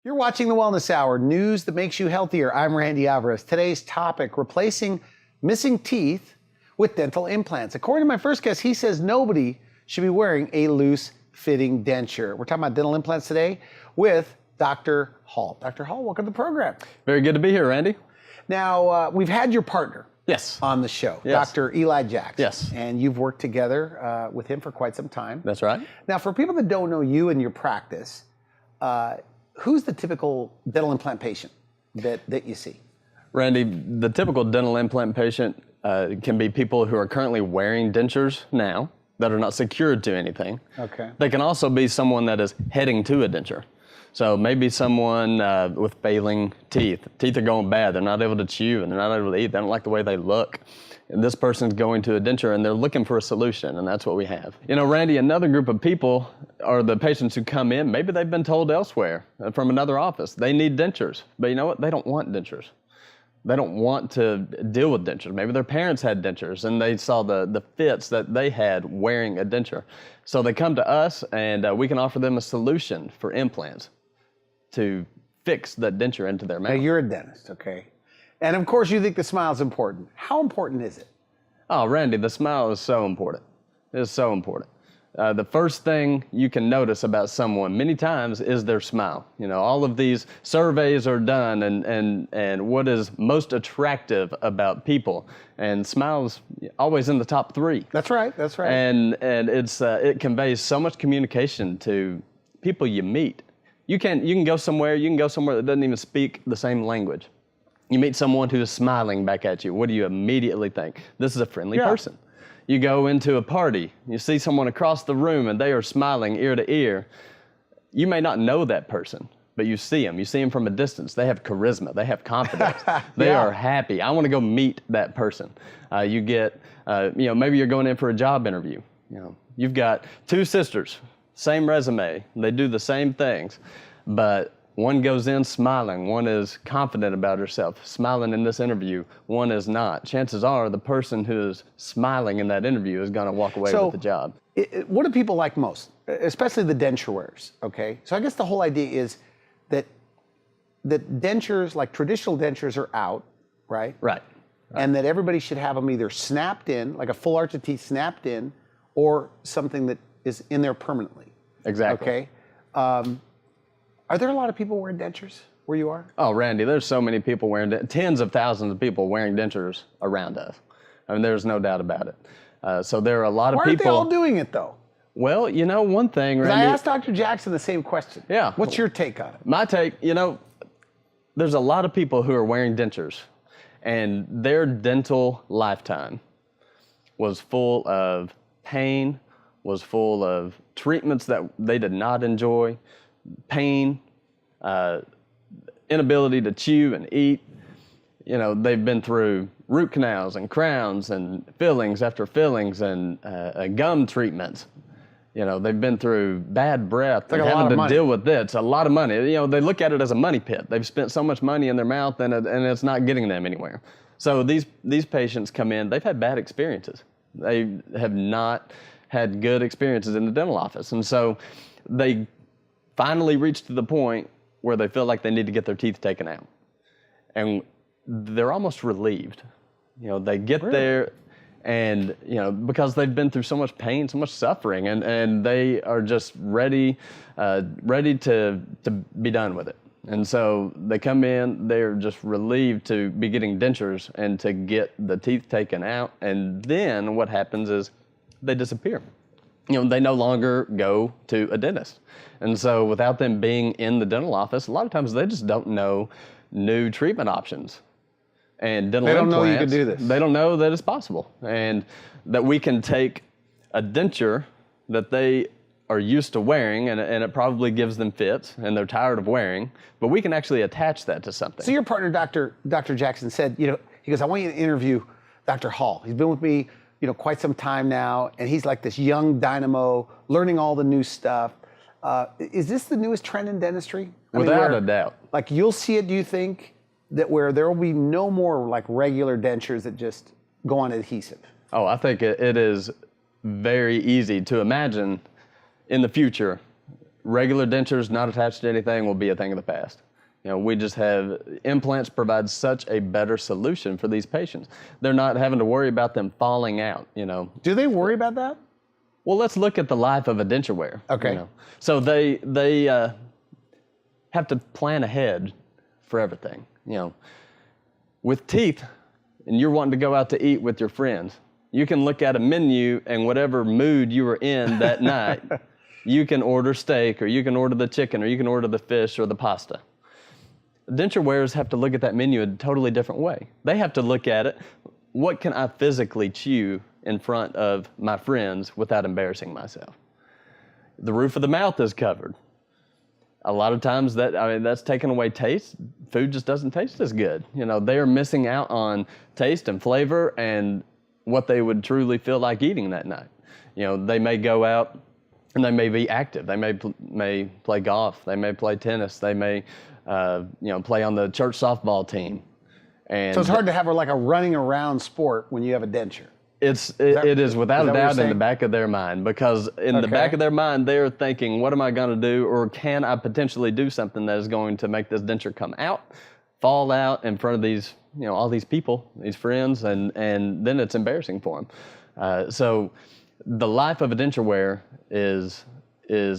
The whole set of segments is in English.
You're watching the Wellness Hour, news that makes you healthier. I'm Randy Alvarez. Today's topic, replacing missing teeth with dental implants. According to my first guest, he says nobody should be wearing a loose-fitting denture. We're talking about dental implants today with Dr. Hall. Dr. Hall, welcome to the program. Very good to be here, Randy. Now, we've had your partner Yes. on the show, Yes. Dr. Eli Jackson. Yes. And you've worked together with him for quite some time. That's right. Now, for people that don't know you and your practice, who's the typical dental implant patient that you see? Randy, the typical dental implant patient can be people who are currently wearing dentures now that are not secured to anything. Okay. They can also be someone that is heading to a denture. So maybe someone with failing teeth. Teeth are going bad. They're not able to chew and they're not able to eat. They don't like the way they look. And this person's going to a denture and they're looking for a solution, and that's what we have. You know, Randy, another group of people are the patients who come in. Maybe they've been told elsewhere from another office they need dentures, but you know what? They don't want dentures. They don't want to deal with dentures. Maybe their parents had dentures and they saw the fits that they had wearing a denture. So they come to us and we can offer them a solution for implants to fix that denture into their mouth. Now, you're a dentist, okay? And of course, you think the smile is important. How important is it? Oh, Randy, the smile is so important. It's so important. The first thing you can notice about someone many times is their smile. You know, all of these surveys are done and what is most attractive about people, and smiles always in the top 3. That's right, that's right. And it conveys so much communication to people you meet. You can go somewhere that doesn't even speak the same language. You meet someone who is smiling back at you. What do you immediately think? This is a friendly person. You go into a party, you see someone across the room and they are smiling ear to ear. You may not know that person, but you see them. You see them from a distance. They have charisma. They have confidence. They are happy. I want to go meet that person. You get, maybe you're going in for a job interview. You know, you've got 2 sisters, same resume. They do the same things, but one goes in smiling, one is confident about herself, smiling in this interview, one is not. Chances are the person who is smiling in that interview is going to walk away with the job. What do people like most, especially the denture wearers, okay? So I guess the whole idea is that dentures, like traditional dentures, are out, right? Right. And that everybody should have them either snapped in, like a full arch of teeth snapped in, or something that is in there permanently. Exactly. Okay? Are there a lot of people wearing dentures where you are? Oh, Randy, there's so many people wearing tens of thousands of people wearing dentures around us. I mean, there's no doubt about it. So there are a lot of people. Why aren't they all doing it, though? Well, you know, one thing, Randy. I asked Dr. Jackson the same question. Yeah. What's your take on it? My take, there's a lot of people who are wearing dentures, and their dental lifetime was full of pain, was full of treatments that they did not enjoy, pain, inability to chew and eat. You know, they've been through root canals and crowns and fillings after fillings and gum treatments. You know, they've been through bad breath and having to deal with this. It's a lot of money. You know, they look at it as a money pit. They've spent so much money in their mouth and it's not getting them anywhere. So these patients come in, they've had bad experiences. They have not had good experiences in the dental office. And so they finally reach to the point where they feel like they need to get their teeth taken out. And they're almost relieved. You know, they get there and, because they've been through so much pain, so much suffering, and they are just ready to be done with it. And so they come in, they're just relieved to be getting dentures and to get the teeth taken out. And then what happens is they disappear. You know, they no longer go to a dentist. And so without them being in the dental office, a lot of times they just don't know new treatment options. And dental implants, don't know you can do this. They don't know that it's possible. And that we can take a denture that they are used to wearing, and it probably gives them fits, and they're tired of wearing, but we can actually attach that to something. So your partner, Dr. Jackson, said, he goes, I want you to interview Dr. Hall. He's been with me quite some time now, and he's like this young dynamo, learning all the new stuff. Is this the newest trend in dentistry? Without a doubt. Like, you'll see it, do you think, that where there will be no more like regular dentures that just go on adhesive? Oh, I think it is very easy to imagine in the future regular dentures not attached to anything will be a thing of the past. You know, we just have implants provide such a better solution for these patients. They're not having to worry about them falling out, you know. Do they worry about that? Well, let's look at the life of a denture wearer. Okay. You know. So they have to plan ahead for everything, you know. With teeth, and you're wanting to go out to eat with your friends, you can look at a menu and whatever mood you were in that night, you can order steak, or you can order the chicken, or you can order the fish or the pasta. Denture wearers have to look at that menu a totally different way. They have to look at it, what can I physically chew in front of my friends without embarrassing myself? The roof of the mouth is covered. A lot of times that's taken away taste. Food just doesn't taste as good. You know, they are missing out on taste and flavor and what they would truly feel like eating that night. You know, they may go out and they may be active. They may play golf. They may play tennis. They may play on the church softball team. And so it's hard to have like a running around sport when you have a denture. It is without a doubt in the back of their mind, because in the back of their mind, they're thinking, what am I going to do? Or can I potentially do something that is going to make this denture come out, fall out in front of these, you know, all these people, these friends, and then it's embarrassing for them. So the life of a denture wearer is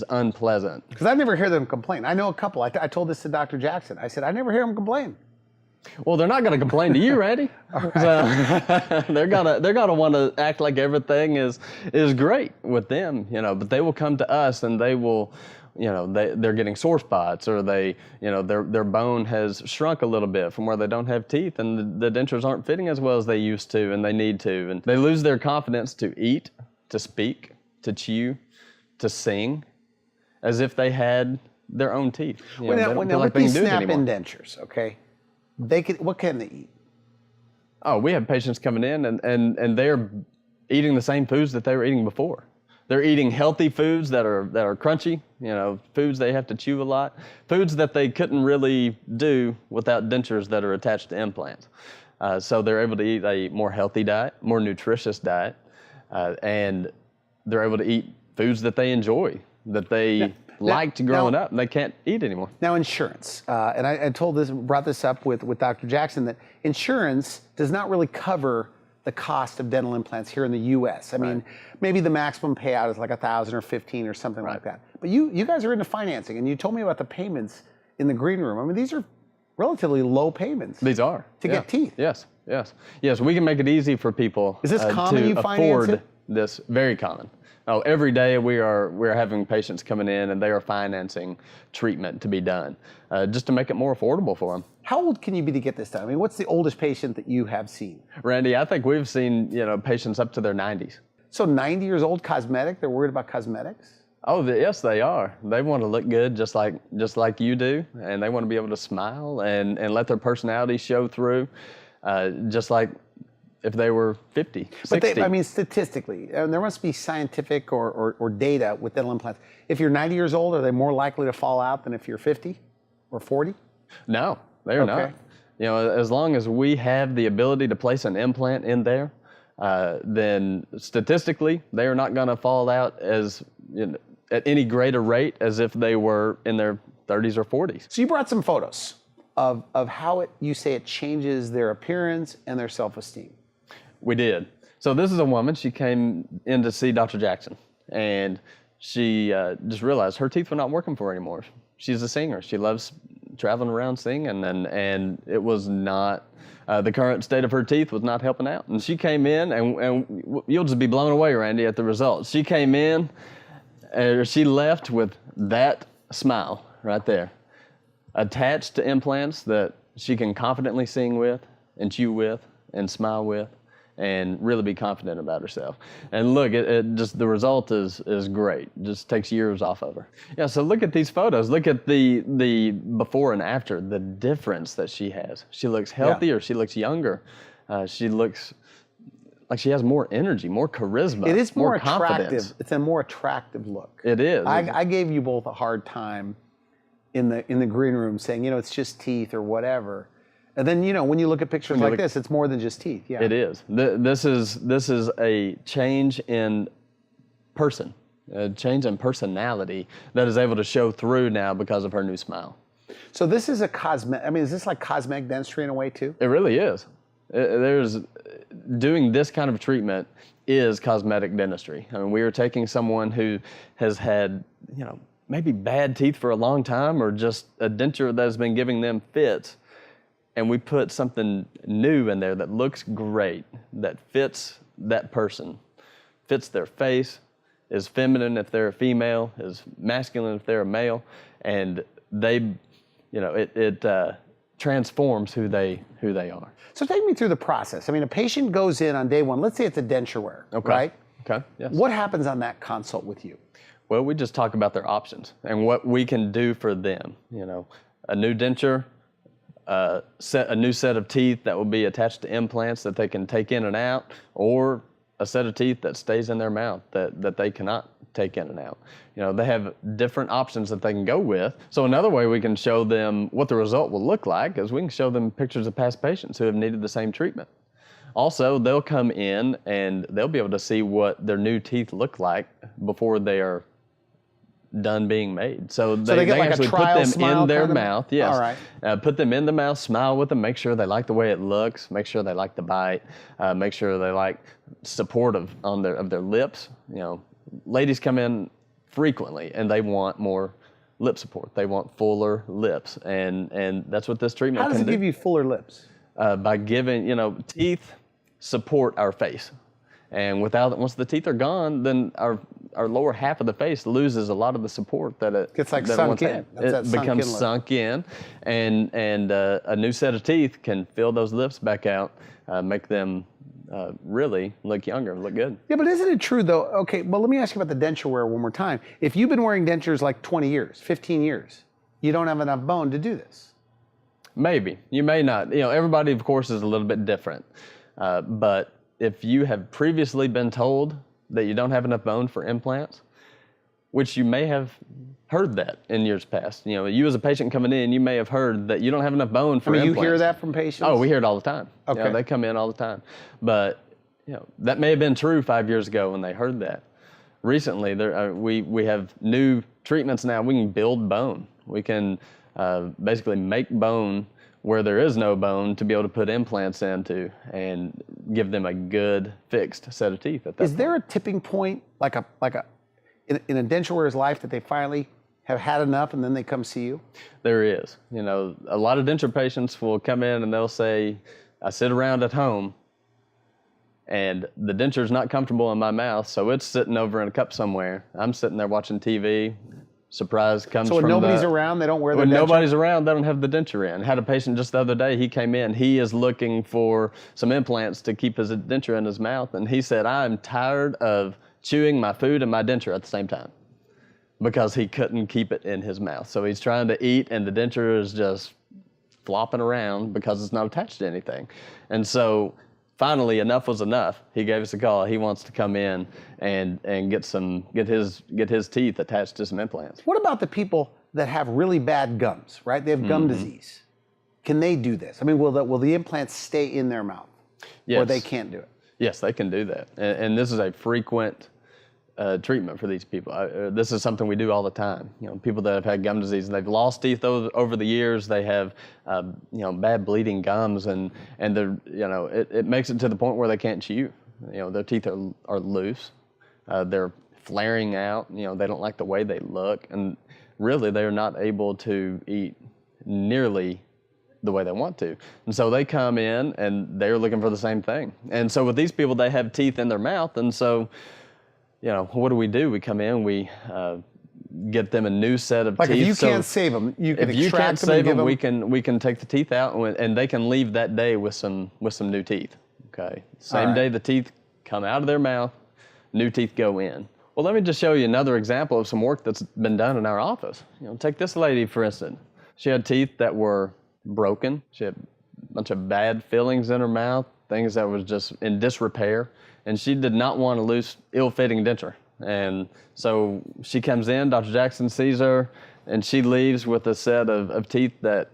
unpleasant. Because I never hear them complain. I know a couple. I told this to Dr. Jackson. I said, I never hear them complain. Well, they're not going to complain to you, Randy. Right. So they're gonna want to act like everything is great with them, you know. But they will come to us and they will, you know, they're getting sore spots, or they, you know, their bone has shrunk a little bit from where they don't have teeth, and the dentures aren't fitting as well as they used to, and they need to, and they lose their confidence to eat, to speak, to chew, to sing, as if they had their own teeth. You know, they don't feel like they can do it anymore. With these snap-in dentures, okay? What can they eat? Oh, we have patients coming in and they're eating the same foods that they were eating before. They're eating healthy foods that are crunchy, you know, foods they have to chew a lot, foods that they couldn't really do without dentures that are attached to implants. So they're able to eat a more healthy diet, more nutritious diet, and they're able to eat foods that they enjoy, that they liked growing up, and they can't eat anymore. Now, insurance, and I brought this up with Dr. Jackson, that insurance does not really cover the cost of dental implants here in the U.S. I mean, maybe the maximum payout is like $1,000 or $1,500 or something like that. But you guys are into financing, and you told me about the payments in the green room. I mean, these are relatively low payments. These are to get teeth. Yes. We can make it easy for people. Is this common? To you finance afford this? Very common. Oh, every day we're having patients coming in and they are financing treatment to be done, just to make it more affordable for them. How old can you be to get this done? I mean, what's the oldest patient that you have seen? Randy, I think we've seen, you know, patients up to their 90s. So 90 years old, cosmetic? They're worried about cosmetics? Oh, yes, they are. They want to look good just like you do, and they want to be able to smile and let their personality show through, just like if they were 50, 60. But I mean, statistically, there must be scientific or data with dental implants. If you're 90 years old, are they more likely to fall out than if you're 50 or 40? No, they're not. You know, as long as we have the ability to place an implant in there, then statistically, they are not going to fall out as, you know, at any greater rate as if they were in their 30s or 40s. So you brought some photos of how you say it changes their appearance and their self-esteem. We did. So this is a woman. She came in to see Dr. Jackson, and she just realized her teeth were not working for her anymore. She's a singer. She loves traveling around singing, and it was not, the current state of her teeth was not helping out. And she came in, and you'll just be blown away, Randy, at the results. She came in, and she left with that smile right there, attached to implants that she can confidently sing with, and chew with, and smile with, and really be confident about herself. And look, it just, the result is great. It just takes years off of her. Yeah, so look at these photos. Look at the before and after, the difference that she has. She looks healthier, she looks younger. She looks like she has more energy, more charisma. It is more attractive. Confidence. It's a more attractive look. It is. I gave you both a hard time in the green room saying, you know, it's just teeth or whatever. And then, you know, when you look at pictures like this, it's more than just teeth. Yeah. It is. This is a change in person. a change in personality that is able to show through now because of her new smile. So this is a cosmetic, I mean, is this like cosmetic dentistry in a way too? It really is. Doing this kind of treatment is cosmetic dentistry. I mean, we are taking someone who has had, maybe bad teeth for a long time or just a denture that has been giving them fits, and we put something new in there that looks great, that fits that person, fits their face, is feminine if they're a female, is masculine if they're a male, and they, it transforms who they are. So take me through the process. I mean, a patient goes in on day one, let's say it's a denture wear, right? Okay, yes. What happens on that consult with you? Well, we just talk about their options and what we can do for them. A new denture, a new set of teeth that will be attached to implants that they can take in and out, or a set of teeth that stays in their mouth that they cannot take in and out. They have different options that they can go with. So another way we can show them what the result will look like is we can show them pictures of past patients who have needed the same treatment. Also, they'll come in and they'll be able to see what their new teeth look like before they are done being made. So they get like actually a put trial them smile in their kind of? mouth. Yes. All right. Put them in the mouth, smile with them, make sure they like the way it looks, make sure they like the bite, make sure they like supportive of their lips. Ladies come in frequently and they want more lip support. They want fuller lips, and that's what this treatment can do. How does it give you fuller lips? By giving, teeth support our face. And once the teeth are gone, then our lower half of the face loses a lot of the support that it gets like that sunk in. It becomes sunk in, and a new set of teeth can fill those lips back out, make them really look younger, look good. Yeah, but isn't it true though? Okay, well, let me ask you about the denture wear one more time. If you've been wearing dentures like 20 years, 15 years, you don't have enough bone to do this. Maybe. You may not. Everybody, of course, is a little bit different. But if you have previously been told that you don't have enough bone for implants, which you may have heard that in years past. You as a patient coming in, you may have heard that you don't have enough bone for implants. You hear that from patients? Oh, we hear it all the time. Okay. They come in all the time. But that may have been true 5 years ago when they heard that. Recently, we have new treatments now. We can build bone. We can basically make bone where there is no bone to be able to put implants into and give them a good fixed set of teeth at that Is point. there a tipping point, in a denture wearer's life, that they finally have had enough and then they come see you? There is. A lot of denture patients will come in and they'll say, I sit around at home and the denture's not comfortable in my mouth, so it's sitting over in a cup somewhere. I'm sitting there watching TV. Surprise comes from So when nobody's around, they don't wear the When denture? nobody's around, they don't have the denture in. Had a patient just the other day, he came in, he is looking for some implants to keep his denture in his mouth, and he said, I'm tired of chewing my food and my denture at the same time, because he couldn't keep it in his mouth. So he's trying to eat and the denture is just flopping around because it's not attached to anything. And so finally, enough was enough. He gave us a call. He wants to come in and get his teeth attached to some implants. What about the people that have really bad gums, right? They have gum disease. Can they do this? I mean, will the implants stay in their mouth? Yes. Or they can't do it? Yes, they can do that. And this is a frequent treatment for these people. This is something we do all the time. People that have had gum disease, and they've lost teeth over the years. They have, bad bleeding gums, and it makes it to the point where they can't chew. Their teeth are loose. They're flaring out. They don't like the way they look, and really they're not able to eat nearly the way they want to. And so they come in and they're looking for the same thing. And so with these people, they have teeth in their mouth, and so what do? We come in, we get them a new set of teeth. If you can't save them, you can extract them. If you can't save them, we can take the teeth out, and they can leave that day with some new teeth. Okay. Same day the teeth come out of their mouth, new teeth go in. Well, let me just show you another example of some work that's been done in our office. Take this lady, for instance. She had teeth that were broken. She had a bunch of bad fillings in her mouth, things that was just in disrepair. And she did not want a loose, ill-fitting denture. And so she comes in, Dr. Jackson sees her, and she leaves with a set of teeth that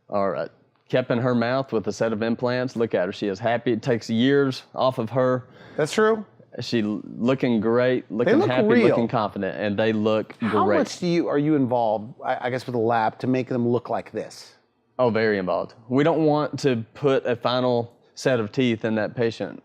are kept in her mouth with a set of implants. Look at her, she is happy. It takes years off of her. That's true. looking great, looking look happy, real. looking confident, and they look How great. much are you involved, I guess, with the lab to make them look like this? Oh, very involved. We don't want to put a final set of teeth in that patient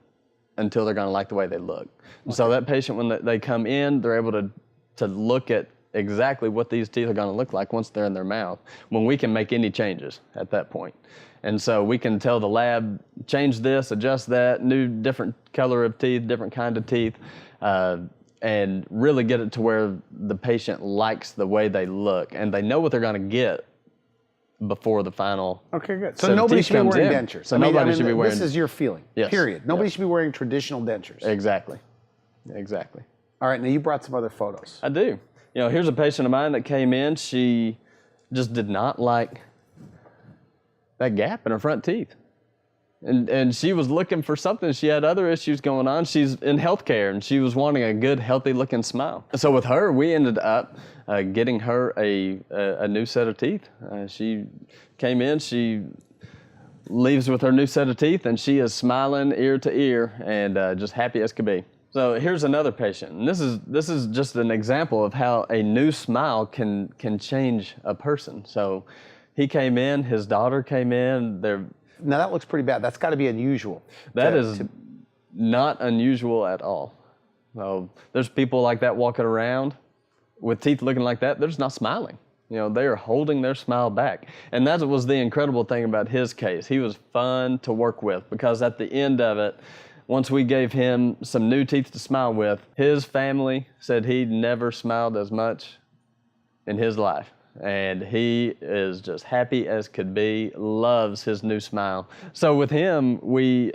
until they're going to like the way they look. Okay. So that patient, when they come in, they're able to look at exactly what these teeth are going to look like once they're in their mouth, when we can make any changes at that point. And so we can tell the lab, change this, adjust that, different color of teeth, different kind of teeth, and really get it to where the patient likes the way they look and they know what they're going to get before the final. Okay, good. So nobody should be wearing dentures. So nobody should be wearing. This is your feeling. Yes. Period. Nobody should be wearing traditional dentures. Exactly. Exactly. All right. Now you brought some other photos. I do. Here's a patient of mine that came in. She just did not like that gap in her front teeth. And she was looking for something. She had other issues going on. She's in healthcare, and she was wanting a good, healthy-looking smile. So with her, we ended up getting her a new set of teeth. She came in. She leaves with her new set of teeth, and she is smiling ear to ear and just happy as could be. So here's another patient, and this is just an example of how a new smile can change a person. So he came in. His daughter came in. Now that looks pretty bad. That's got to be unusual. That is not unusual at all. So there's people like that walking around with teeth looking like that. They're just not smiling. They are holding their smile back. And that was the incredible thing about his case. He was fun to work with because at the end of it, once we gave him some new teeth to smile with, his family said he'd never smiled as much in his life. And he is just happy as could be, loves his new smile. So with him, we,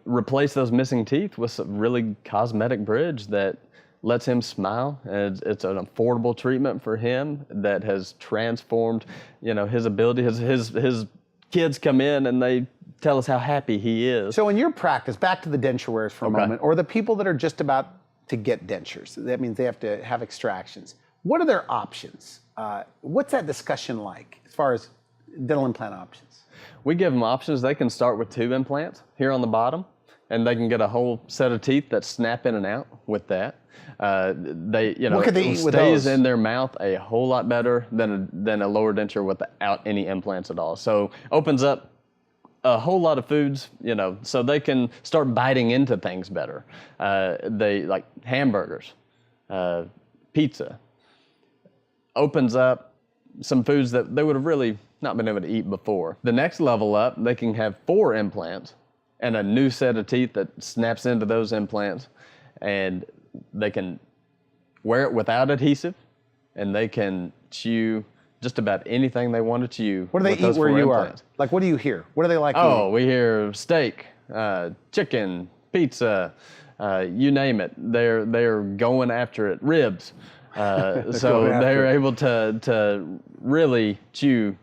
replace those missing teeth with some really cosmetic bridge that lets him smile. And it's an affordable treatment for him that has transformed, his ability. His kids come in and they tell us how happy he is. So in your practice, back to the denture wearers for a moment, or the people that are just about to get dentures, that means they have to have extractions. What are their options? What's that discussion like as far as dental implant options? We give them options. They can start with tube implants here on the bottom, and they can get a whole set of teeth that snap in and out with that. What could they eat with stays those? in their mouth a whole lot better than a lower denture without any implants at all. So opens up a whole lot of foods, so they can start biting into things better. They like hamburgers, pizza. Opens up some foods that they would have really not been able to eat before. The next level up, they can have 4 implants and a new set of teeth that snaps into those implants, and they can wear it without adhesive, and they can chew just about anything they want to chew. What do they eat where you are? Like, what do you hear? What do they like eating? We hear steak, chicken, pizza, you name it. They're going after it. Ribs. So they're able to really chew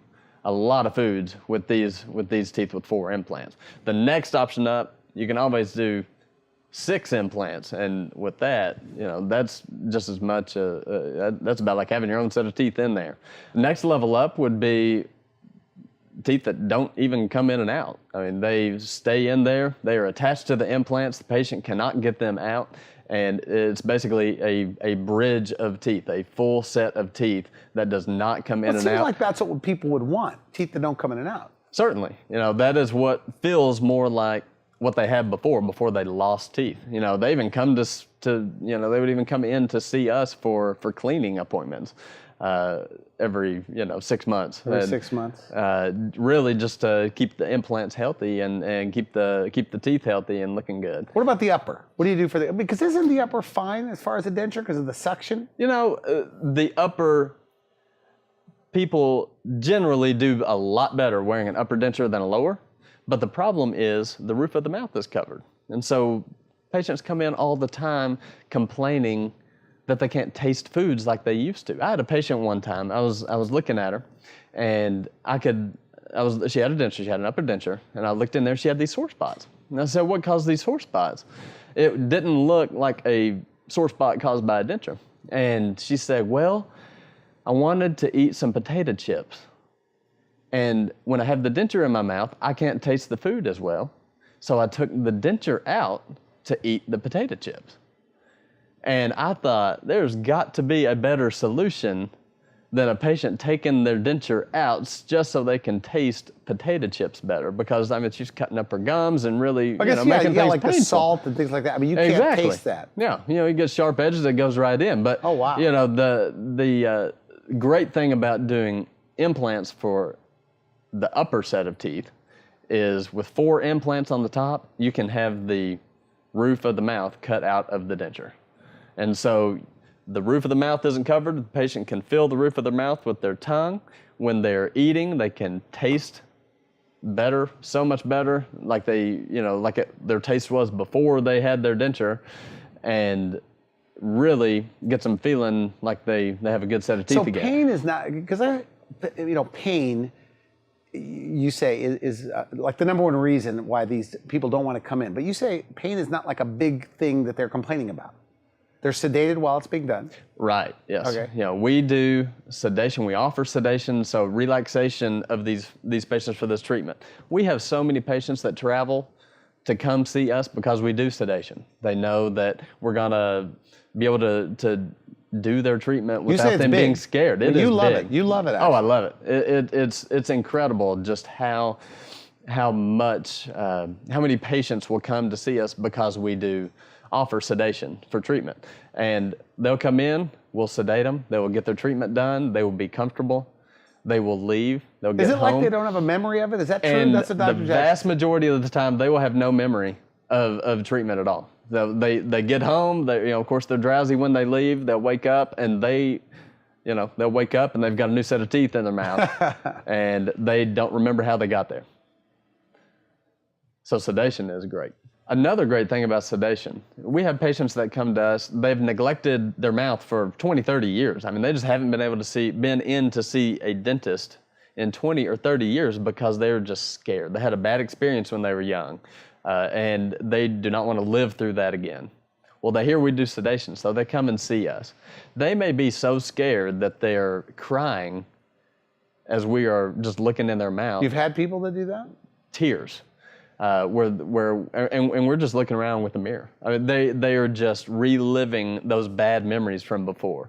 a lot of foods with these teeth with 4 implants. The next option up, you can always do 6 implants, and with that, that's just as much. That's about like having your own set of teeth in there. The next level up would be teeth that don't even come in and out. I mean, they stay in there. They are attached to the implants. The patient cannot get them out. And it's basically a bridge of teeth, a full set of teeth that does not come in and out. It seems like that's what people would want, teeth that don't come in and out. Certainly. That is what feels more like what they had before they lost teeth. They even come to they would even come in to see us for cleaning appointments every 6 months. Every 6 months. Really just to keep the implants healthy and keep the teeth healthy and looking good. What about the upper? What do you do for the, because isn't the upper fine as far as the denture because of the suction? The upper, people generally do a lot better wearing an upper denture than a lower, but the problem is the roof of the mouth is covered. And so patients come in all the time complaining that they can't taste foods like they used to. I had a patient one time, I was looking at her, and she had a denture, she had an upper denture, and I looked in there, she had these sore spots. And I said, what caused these sore spots? It didn't look like a sore spot caused by a denture. And she said, well, I wanted to eat some potato chips. And when I have the denture in my mouth, I can't taste the food as well. So I took the denture out to eat the potato chips. And I thought there's got to be a better solution than a patient taking their denture out just so they can taste potato chips better, because I mean, it's just cutting up her gums and really making things like painful. the salt and things like that. I mean, you can't taste that. Yeah, you get sharp edges, it goes right in. But oh wow, the great thing about doing implants for the upper set of teeth is with 4 implants on the top, you can have the roof of the mouth cut out of the denture. And so the roof of the mouth isn't covered. The patient can fill the roof of their mouth with their tongue. When they're eating, they can taste better, so much better, like their taste was before they had their denture, and really gets them feeling like they have a good set of teeth again. So pain is not, because pain, you say, is like the number one reason why these people don't want to come in. But you say pain is not like a big thing that they're complaining about. They're sedated while it's being done. Right, yes. Okay. We do sedation. We offer sedation, so relaxation of these patients for this treatment. We have so many patients that travel to come see us because we do sedation. They know that we're going to be able to do their treatment without them being scared. You love it. You love it, actually. Oh, I love it. It's incredible just how many patients will come to see us because we do offer sedation for treatment. And they'll come in, we'll sedate them, they will get their treatment done, they will be comfortable, they will leave, they'll get home. Is it like they don't have a memory of it? Is that true? And that's a doctor's the vast majority of the time, they will have no memory of treatment at all. They get home, of course they're drowsy when they leave, they'll wake up and they'll wake up and they've got a new set of teeth in their mouth and they don't remember how they got there. So sedation is great. Another great thing about sedation, we have patients that come to us, they've neglected their mouth for 20, 30 years. I mean, they just haven't been in to see a dentist in 20 or 30 years because they were just scared. They had a bad experience when they were young, and they do not want to live through that again. Well, they hear we do sedation, so they come and see us. They may be so scared that they're crying as we are just looking in their mouth. You've had people that do that? Tears. And we're just looking around with a mirror. I mean, they are just reliving those bad memories from before.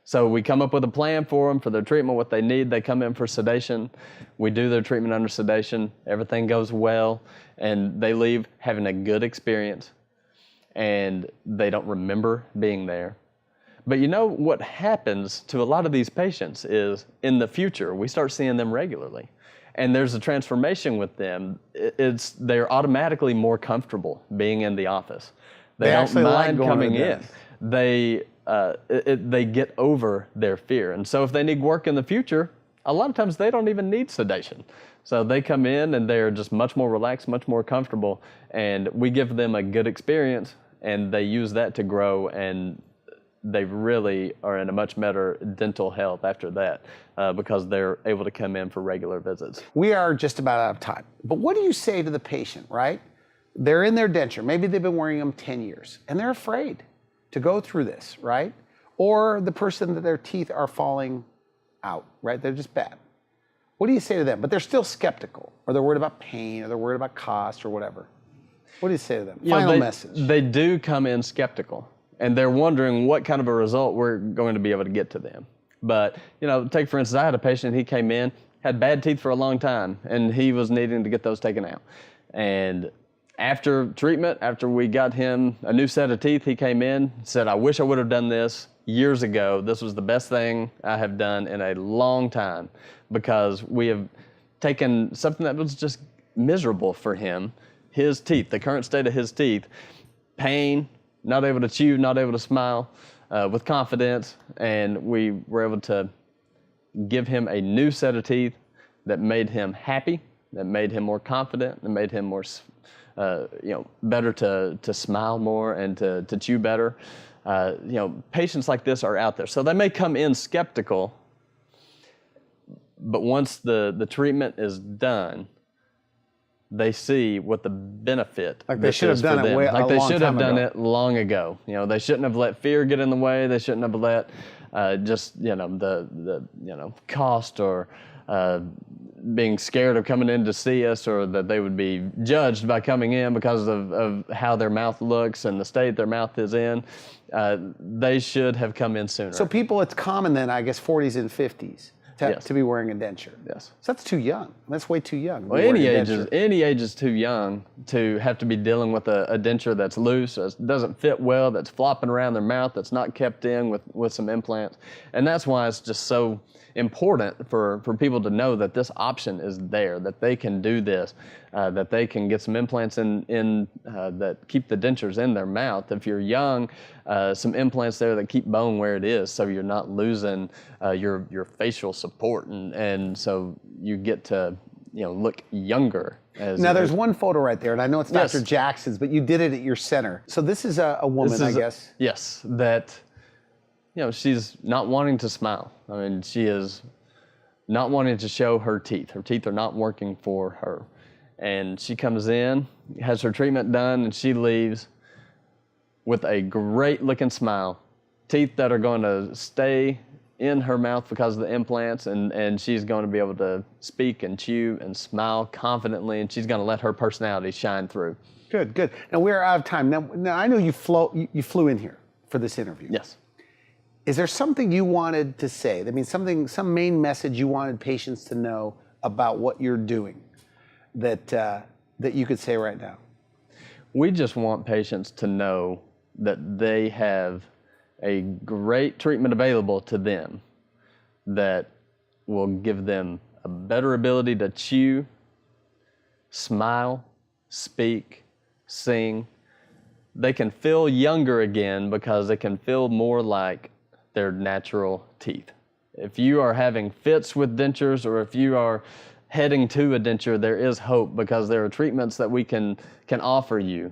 So we come up with a plan for them for their treatment, what they need. They come in for sedation. We do their treatment under sedation. Everything goes well, and they leave having a good experience, and they don't remember being there. But what happens to a lot of these patients is in the future, we start seeing them regularly. And there's a transformation with them. They're automatically more comfortable being in the office. They don't mind coming in. They get over their fear. And so if they need work in the future, a lot of times they don't even need sedation. So they come in and they're just much more relaxed, much more comfortable, and we give them a good experience, and they use that to grow, and they really are in a much better dental health after that because they're able to come in for regular visits. We are just about out of time. But what do you say to the patient, right? They're in their denture. Maybe they've been wearing them 10 years, and they're afraid to go through this, right? Or the person that their teeth are falling out, right? They're just bad. What do you say to them? But they're still skeptical, or they're worried about pain, or they're worried about cost, or whatever. What do you say to them? Final message. They do come in skeptical. And they're wondering what kind of a result we're going to be able to get to them. But, take for instance, I had a patient, he came in, had bad teeth for a long time, and he was needing to get those taken out. And after treatment, after we got him a new set of teeth, he came in, said, I wish I would have done this years ago. This was the best thing I have done in a long time, because we have taken something that was just miserable for him, his teeth, the current state of his teeth, pain, not able to chew, not able to smile with confidence, and we were able to give him a new set of teeth that made him happy, that made him more confident, that made him more, better to smile more and to chew better. Patients like this are out there. So they may come in skeptical, but once the treatment is done, they see what the benefit like they should have done it like they should have done it long ago. They shouldn't have let fear get in the way. They shouldn't have let the cost or being scared of coming in to see us, or that they would be judged by coming in because of how their mouth looks and the state their mouth is in, they should have come in sooner. So people, it's common then, I guess, 40s and 50s Yes. to be wearing a denture. Yes. So that's too young. That's way too young. to Well, be wearing a denture. any age is too young to have to be dealing with a denture that's loose, that doesn't fit well, that's flopping around their mouth, that's not kept in with some implants. And that's why it's just so important for people to know that this option is there, that they can do this, that they can get some implants in that keep the dentures in their mouth. If you're young, some implants there that keep bone where it is, so you're not losing your facial support, and so you get to look younger. Now there's one photo right there, and I know it's Yes. Dr. Jackson's, but you did it at your center. So this is a woman, I guess. Yes, that she's not wanting to smile. I mean, she is not wanting to show her teeth. Her teeth are not working for her. And she comes in, has her treatment done, and she leaves with a great looking smile. Teeth that are going to stay in her mouth because of the implants, and she's going to be able to speak and chew and smile confidently, and she's going to let her personality shine through. Good, good. Now we're out of time. Now I know you flew in here for this interview. Yes. Is there something you wanted to say? I mean, some main message you wanted patients to know about what you're doing that you could say right now? We just want patients to know that they have a great treatment available to them that will give them a better ability to chew, smile, speak, sing. They can feel younger again because they can feel more like their natural teeth. If you are having fits with dentures, or if you are heading to a denture, there is hope, because there are treatments that we can offer you,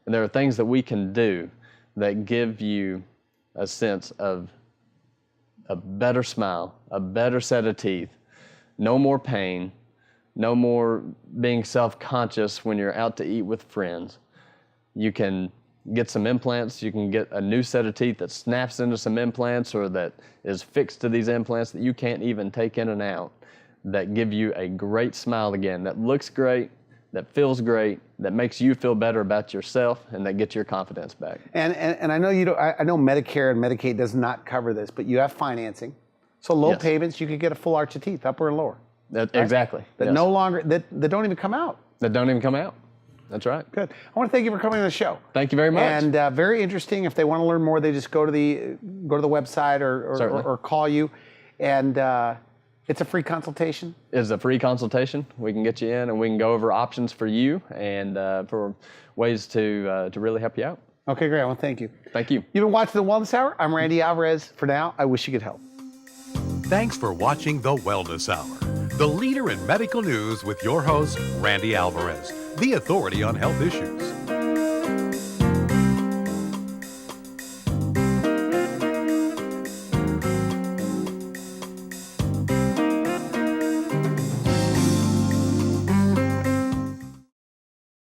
and there are things that we can do that give you a sense of a better smile, a better set of teeth, no more pain, no more being self-conscious when you're out to eat with friends. You can get some implants, you can get a new set of teeth that snaps into some implants, or that is fixed to these implants that you can't even take in and out, that give you a great smile again, that looks great, that feels great, that makes you feel better about yourself, and that gets your confidence back. And I know you don't. I know Medicare and Medicaid does not cover this, but you have financing, so low Yes. payments, you could get a full arch of teeth, upper and lower. Exactly. That Yes. no longer that don't even come out. That don't even come out. That's right. Good. I want to thank you for coming on the show. Thank you very much. And very interesting. If they want to learn more, they just go to the website Certainly. or call you, and it's a free consultation. It's a free consultation. We can get you in, and we can go over options for you, and for ways to really help you out. Okay, great. I want to thank you. Thank you. You've been watching The Wellness Hour. I'm Randy Alvarez. For now, I wish you could help. Thanks for watching The Wellness Hour, the leader in medical news, with your host, Randy Alvarez, the authority on health issues.